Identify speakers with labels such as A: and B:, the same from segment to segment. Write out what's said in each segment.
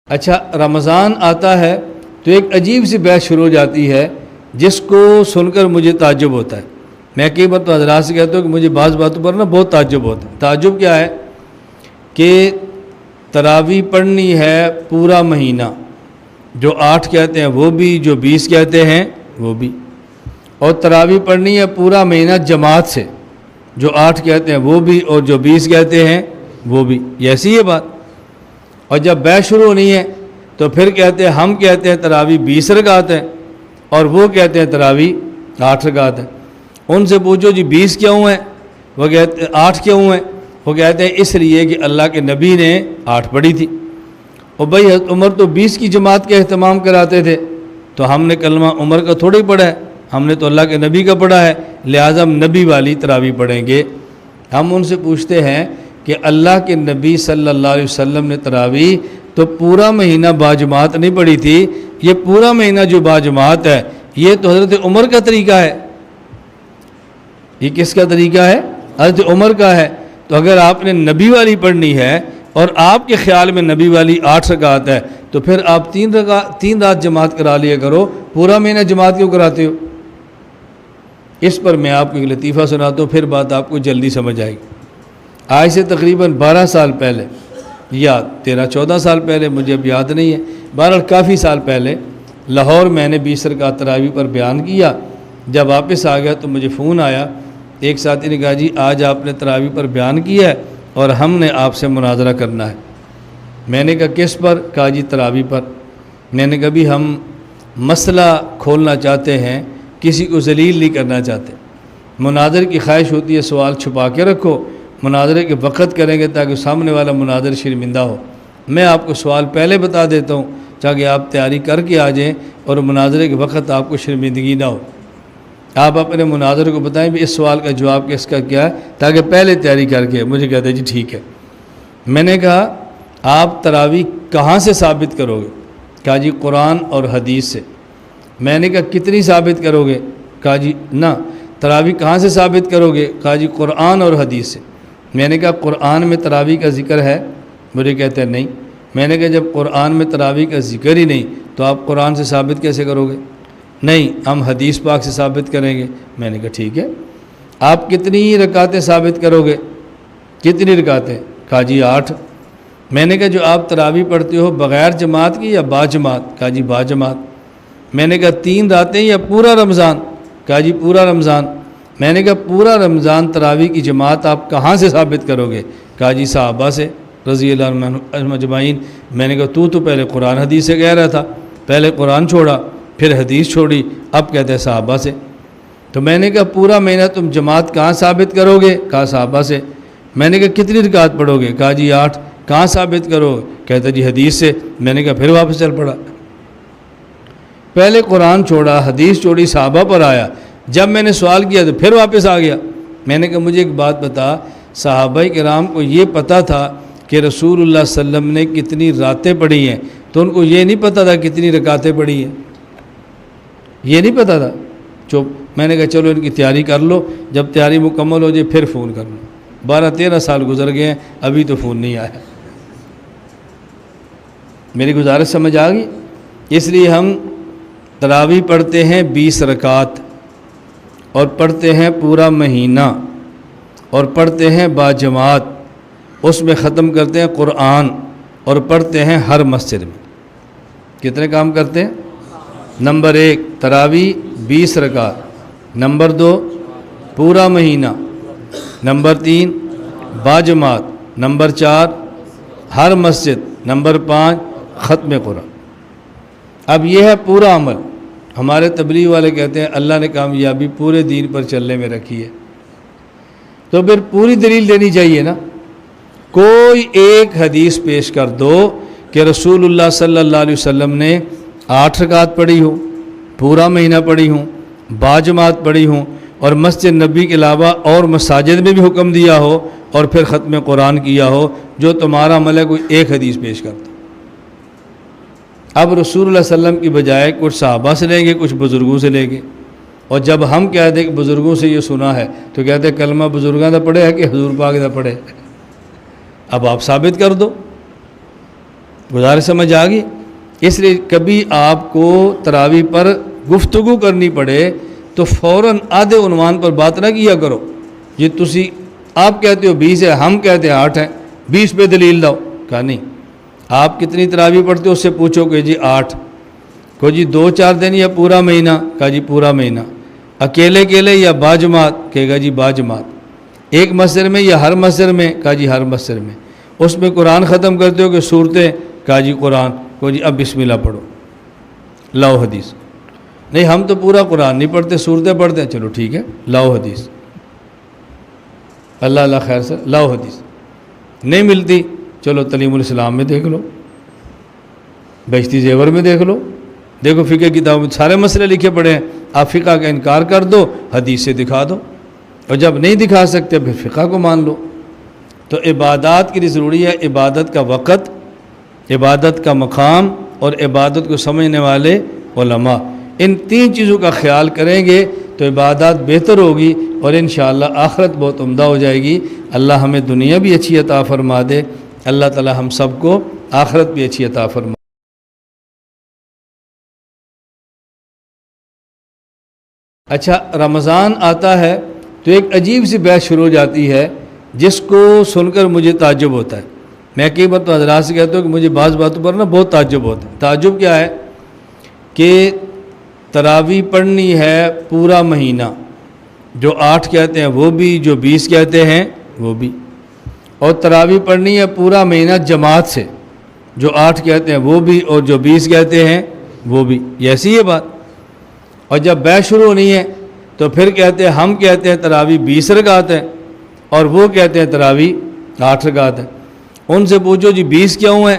A: اچھا رمضان آتا ہے تو ایک عجیب سی بحث شروع ہو جاتی ہے جس کو سن کر مجھے تعجب ہوتا ہے. میں کئی بار تو حضرات سے کہتا ہوں کہ مجھے بعض باتوں پر نا بہت تعجب ہوتا ہے. تعجب کیا ہے کہ تراویح پڑھنی ہے پورا مہینہ، جو 8 کہتے ہیں وہ بھی، جو 20 کہتے ہیں وہ بھی، اور تراویح پڑھنی ہے پورا مہینہ جماعت سے، جو 8 کہتے ہیں وہ بھی اور جو 20 کہتے ہیں وہ بھی. یہ ایسی ہے بات. اور جب بحث شروع ہونی ہے تو پھر کہتے ہیں ہم کہتے ہیں تراویح 20 رکعت ہے اور وہ کہتے ہیں تراویح 8 رکعت ہے. ان سے پوچھو جی 20 کیوں ہیں؟ وہ کہتے ہیں 8 کیوں ہیں؟ وہ کہتے ہیں اس لیے کہ اللہ کے نبی نے 8 پڑھی تھی. اور بھائی حضرت عمر تو 20 کی جماعت کا اہتمام کراتے تھے، تو ہم نے کلمہ عمر کا تھوڑا ہی پڑھا ہے، ہم نے تو اللہ کے نبی کا پڑھا ہے، لہٰذا ہم نبی والی تراویح پڑھیں گے. ہم ان سے پوچھتے ہیں کہ اللہ کے نبی صلی اللہ علیہ وسلم نے تراویح تو پورا مہینہ باجماعت نہیں پڑھی تھی، یہ پورا مہینہ جو باجماعت ہے یہ تو حضرت عمر کا طریقہ ہے. یہ کس کا طریقہ ہے؟ حضرت عمر کا ہے. تو اگر آپ نے نبی والی پڑھنی ہے اور آپ کے خیال میں نبی والی 8 رکعت ہے تو پھر آپ 3 رات جماعت کرا لیا کرو، پورا مہینہ جماعت کیوں کراتے ہو؟ اس پر میں آپ کو ایک لطیفہ سناتا ہوں، پھر بات آپ کو جلدی سمجھ آئے گی. آج سے تقریباً 12 سال پہلے یا 13-14 سال پہلے، مجھے اب یاد نہیں ہے، بہرحال کافی سال پہلے لاہور میں نے 20 رکعت تراویح پر بیان کیا. جب واپس آ گیا تو مجھے فون آیا، ایک ساتھی نے کہا جی آج آپ نے تراویح پر بیان کیا ہے اور ہم نے آپ سے مناظرہ کرنا ہے. میں نے کہا کس پر؟ کہا جی تراویح پر. میں نے کہا بھی ہم مسئلہ کھولنا چاہتے ہیں، کسی کو ذلیل نہیں کرنا چاہتے. مناظر کی خواہش ہوتی ہے سوال چھپا کے رکھو، مناظرے کے وقت کریں گے تاکہ سامنے والا مناظر شرمندہ ہو. میں آپ کو سوال پہلے بتا دیتا ہوں تاکہ آپ تیاری کر کے آ جائیں اور مناظرے کے وقت آپ کو شرمندگی نہ ہو. آپ اپنے مناظر کو بتائیں بھی اس سوال کا جواب کس کا کیا ہے، تاکہ پہلے تیاری کر کے. مجھے کہتے ہیں جی ٹھیک ہے. میں نے کہا آپ تراویح کہاں سے ثابت کرو گے؟ کہا جی قرآن اور حدیث سے. میں نے کہا کتنی ثابت کرو گے؟ کہا جی نہ تراویح کہاں سے ثابت کرو گے؟ کہا جی قرآن اور حدیث سے. میں نے کہا قرآن میں تراویح کا ذکر ہے؟ مجھے کہتے ہیں نہیں. میں نے کہا جب قرآن میں تراویح کا ذکر ہی نہیں تو آپ قرآن سے ثابت کیسے کرو گے؟ نہیں ہم حدیث پاک سے ثابت کریں گے. میں نے کہا ٹھیک ہے. آپ کتنی رکعتیں ثابت کرو گے؟ کتنی رکعتیں؟ کہا جی 8. میں نے کہا جو آپ تراویح پڑھتے ہو بغیر جماعت کی یا با جماعت؟ کہا جی با جماعت. میں نے کہا 3 راتیں یا پورا رمضان؟ کہا جی پورا رمضان. میں نے کہا پورا رمضان تراویح کی جماعت آپ کہاں سے ثابت کرو گے؟ کہا جی صحابہ سے رضی اللہ عنہم اجمعین. میں نے کہا تو پہلے قرآن حدیث سے کہہ رہا تھا، پہلے قرآن چھوڑا پھر حدیث چھوڑی، اب کہتے ہیں صحابہ سے. تو میں نے کہا پورا مہینہ تم جماعت کہاں ثابت کرو گے؟ کہا صحابہ سے. میں نے کہا کتنی رکعت پڑھو گے؟ کہا جی 8. کہاں ثابت کرو گے؟ کہتا جی حدیث سے. میں نے کہا پھر واپس چل پڑا. پہلے قرآن چھوڑا، حدیث چھوڑی، صحابہ پر آیا. جب میں نے سوال کیا تو پھر واپس آ گیا. میں نے کہا مجھے ایک بات بتا، صحابہ کرام کو یہ پتہ تھا کہ رسول اللہ صلی اللہ علیہ وسلم نے کتنی راتیں پڑھی ہیں، تو ان کو یہ نہیں پتہ تھا کتنی رکعتیں پڑھی ہیں؟ یہ نہیں پتہ تھا. چپ. میں نے کہا چلو ان کی تیاری کر لو، جب تیاری مکمل ہو جائے پھر فون کر لو. 12-13 سال گزر گئے ہیں، ابھی تو فون نہیں آیا. میری گزارش سمجھ آ گئی؟ اس لیے ہم تراویح پڑھتے ہیں 20 رکعت اور پڑھتے ہیں پورا مہینہ اور پڑھتے ہیں باجماعت، اس میں ختم کرتے ہیں قرآن اور پڑھتے ہیں ہر مسجد میں. کتنے کام کرتے ہیں؟ نمبر 1 تراویح 20 رکعت، نمبر 2 پورا مہینہ، نمبر 3 باجماعت، نمبر 4 ہر مسجد، نمبر 5 ختم قرآن. اب یہ ہے پورا عمل. ہمارے تبلیغ والے کہتے ہیں اللہ نے کامیابی پورے دین پر چلنے میں رکھی ہے، تو پھر پوری دلیل دینی چاہیے نا. کوئی ایک حدیث پیش کر دو کہ رسول اللہ صلی اللہ علیہ وسلم نے 8 رکعت پڑھی ہوں، پورا مہینہ پڑھی ہوں، باجماعت پڑھی ہوں اور مسجد نبی کے علاوہ اور مساجد میں بھی حکم دیا ہو اور پھر ختم قرآن کیا ہو. جو تمہارا عمل ہے کوئی ایک حدیث پیش کرتا. اب رسول اللہ صلی اللہ علیہ وسلم کی بجائے کچھ صحابہ سے لیں گے، کچھ بزرگوں سے لیں گے. اور جب ہم کہتے ہیں کہ بزرگوں سے یہ سنا ہے تو کہتے ہیں کلمہ بزرگاں دا پڑھے ہے کہ حضور پاک دا پڑھے. اب آپ ثابت کر دو. گزارش سمجھ آ گئی؟ اس لیے کبھی آپ کو تراویح پر گفتگو کرنی پڑے تو فوراً آدھے عنوان پر بات نہ کیا کرو، یہ تسی آپ کہتے ہو 20 ہے، ہم کہتے ہیں 8 ہیں، 20 پہ دلیل لاؤ۔ کہا نہیں، آپ کتنی تراویح پڑھتے ہو اس سے پوچھو کہ جی 8، کو جی 2-4 دن یا پورا مہینہ، کہا جی پورا مہینہ، اکیلے اکیلے یا باجماعت، کہے گا جی باجماعت، ایک مسجد میں یا ہر مسجد میں، کہا جی ہر مسجد میں، اس میں قرآن ختم کرتے ہو کہ صورتیں، کہا جی قرآن، کو جی اب بسم اللہ پڑھو، لاؤ حدیث۔ نہیں ہم تو پورا قرآن نہیں پڑھتے، صورتیں پڑھتے ہیں، چلو ٹھیک ہے لاؤ حدیث، اللہ اللہ خیر سے لاؤ حدیث، نہیں ملتی چلو تعلیم الاسلام میں دیکھ لو، بہشتی زیور میں دیکھ لو، دیکھو فقہ کتاب میں سارے مسئلے لکھے پڑے ہیں، آپ فقہ کا انکار کر دو، حدیث سے دکھا دو، اور جب نہیں دکھا سکتے پھر فقہ کو مان لو۔ تو عبادات کے لیے ضروری ہے عبادت کا وقت، عبادت کا مقام اور عبادت کو سمجھنے والے علماء، ان 3 چیزوں کا خیال کریں گے تو عبادات بہتر ہوگی اور انشاءاللہ آخرت بہت عمدہ ہو جائے گی۔ اللہ ہمیں دنیا بھی اچھی عطا فرما دے، اللہ تعالی ہم سب کو آخرت بھی اچھی عطا فرما دے۔ اچھا، رمضان آتا ہے تو ایک عجیب سی بحث شروع ہو جاتی ہے جس کو سن کر مجھے تعجب ہوتا ہے۔ میں کئی بار تو حضرات سے کہتا ہوں کہ مجھے بعض باتوں پر بہت تعجب ہوتا ہے۔ تعجب کیا ہے کہ تراویح پڑھنی ہے پورا مہینہ، جو 8 کہتے ہیں وہ بھی، جو 20 کہتے ہیں وہ بھی، اور تراویح پڑھنی ہے پورا مہینہ جماعت سے، جو 8 کہتے ہیں وہ بھی اور جو 20 کہتے ہیں وہ بھی، یہ ایسی ہے بات۔ اور جب بحث شروع ہونی ہے تو پھر کہتے ہیں ہم کہتے ہیں تراویح 20 رکعت ہے اور وہ کہتے ہیں تراویح 8 رکعت ہے۔ ان سے پوچھو جی 20 کیوں ہیں،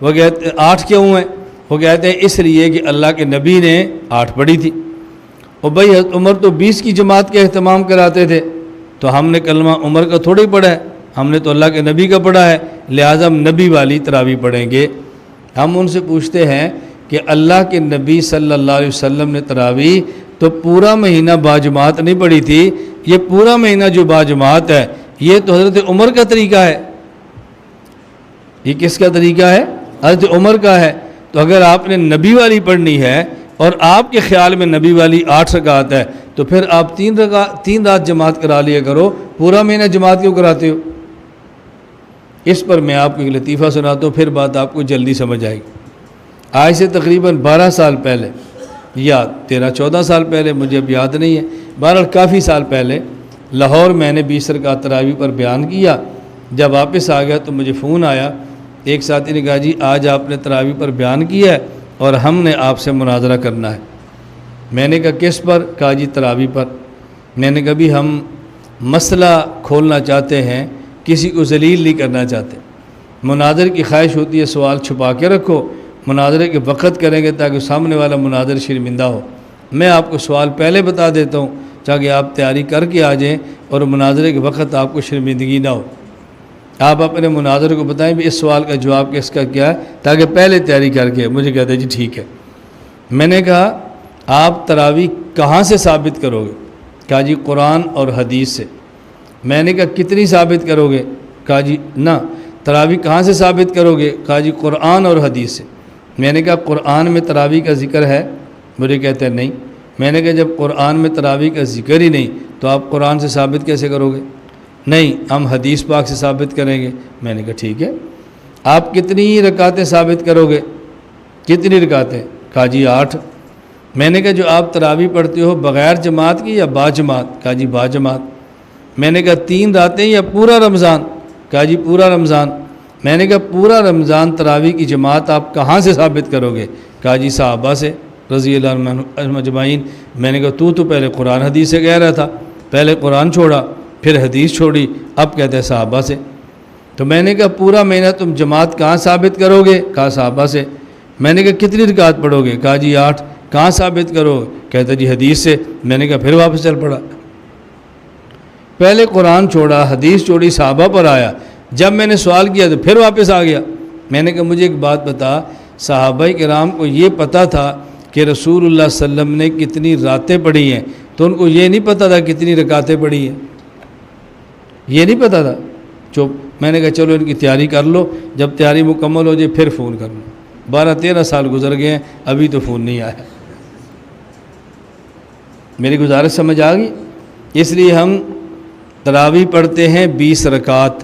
A: وہ کہتے ہیں 8 کیوں ہیں، وہ کہتے ہیں اس لیے کہ اللہ کے نبی نے 8 پڑھی تھی، اور بھائی حضرت عمر تو 20 کی جماعت کا اہتمام کراتے تھے، تو ہم نے کلمہ عمر کا تھوڑا ہی پڑھا ہے، ہم نے تو اللہ کے نبی کا پڑھا ہے، لہٰذا ہم نبی والی تراویح پڑھیں گے۔ ہم ان سے پوچھتے ہیں کہ اللہ کے نبی صلی اللہ علیہ وسلم نے تراویح تو پورا مہینہ باجماعت نہیں پڑھی تھی، یہ پورا مہینہ جو باجماعت ہے یہ تو حضرت عمر کا طریقہ ہے۔ یہ کس کا طریقہ ہے؟ حضرت عمر کا ہے۔ تو اگر آپ نے نبی والی پڑھنی ہے اور آپ کے خیال میں نبی والی 8 رکعت ہے تو پھر آپ 3 رات جماعت کرا لیا کرو، پورا مہینہ جماعت کیوں کراتے ہو؟ اس پر میں آپ کو ایک لطیفہ سناتا ہوں، پھر بات آپ کو جلدی سمجھ آئے گی۔ آج سے تقریباً 12 سال پہلے یا 13-14 سال پہلے، مجھے اب یاد نہیں ہے، بہرحال کافی سال پہلے لاہور میں نے 20 رکعت تراویح پر بیان کیا۔ جب واپس آ گیا تو مجھے فون آیا، ایک ساتھی نے کہا جی آج آپ نے تراویح پر بیان کیا ہے اور ہم نے آپ سے مناظرہ کرنا ہے۔ میں نے کہا کس پر؟ کہا جی تراویح پر۔ میں نے کہا بھی ہم مسئلہ کھولنا چاہتے ہیں، کسی کو ذلیل نہیں کرنا چاہتے۔ مناظر کی خواہش ہوتی ہے سوال چھپا کے رکھو، مناظرے کے وقت کریں گے تاکہ سامنے والا مناظر شرمندہ ہو۔ میں آپ کو سوال پہلے بتا دیتا ہوں تاکہ آپ تیاری کر کے آ جائیں اور مناظرے کے وقت آپ کو شرمندگی نہ ہو۔ آپ اپنے مناظر کو بتائیں بھی اس سوال کا جواب کس کا کیا ہے، تاکہ پہلے تیاری کر کے مجھے کہتے ہیں جی ٹھیک ہے۔ میں نے کہا آپ تراویح کہاں سے ثابت کرو گے؟ کہا جی قرآن اور حدیث سے۔ میں نے کہا کتنی ثابت کرو گے؟ کہا جی نہ تراویح کہاں سے ثابت کرو گے؟ کہا جی قرآن اور حدیث سے۔ میں نے کہا قرآن میں تراویح کا ذکر ہے؟ مجھے کہتے ہیں نہیں۔ میں نے کہا جب قرآن میں تراویح کا ذکر ہی نہیں تو آپ قرآن سے ثابت کیسے کرو گے؟ نہیں ہم حدیث پاک سے ثابت کریں گے۔ میں نے کہا ٹھیک ہے، آپ کتنی رکعتیں ثابت کرو گے؟ کتنی رکعتیں؟ کہا جی 8۔ میں نے کہا جو آپ تراویح پڑھتے ہو بغیر جماعت کی یا باجماعت؟ کہا جی باجماعت۔ میں نے کہا 3 راتیں یا پورا رمضان؟ کہا جی پورا رمضان۔ میں نے کہا پورا رمضان تراویح کی جماعت آپ کہاں سے ثابت کرو گے؟ کہا جی صحابہ سے رضی اللہ عنہم اجمعین۔ میں نے کہا تو پہلے قرآن حدیث سے کہہ رہا تھا، پہلے قرآن چھوڑا پھر حدیث چھوڑی، اب کہتے ہیں صحابہ سے۔ تو میں نے کہا پورا مہینہ تم جماعت کہاں ثابت کرو گے؟ کہا صحابہ سے۔ میں نے کہا کتنی رکعت پڑھو گے؟ کہا جی 8۔ کہاں ثابت کرو؟ کہتے جی حدیث سے۔ میں نے کہا پھر واپس چل پڑا، پہلے قرآن چھوڑا حدیث چھوڑی صحابہ پر آیا، جب میں نے سوال کیا تو پھر واپس آ گیا۔ میں نے کہا مجھے ایک بات بتا، صحابہ کرام کو یہ پتہ تھا کہ رسول اللہ صلی اللہ علیہ وسلم نے کتنی راتیں پڑھی ہیں، تو ان کو یہ نہیں پتہ تھا کتنی رکعتیں پڑھی ہیں؟ یہ نہیں پتہ تھا؟ چپ۔ میں نے کہا چلو ان کی تیاری کر لو، جب تیاری مکمل ہو جائے پھر فون کر لو۔ 12-13 سال گزر گئے ہیں، ابھی تو فون نہیں آیا۔ میری گزارش سمجھ آ گئی؟ اس لیے ہم تراویح پڑھتے ہیں 20 رکعت۔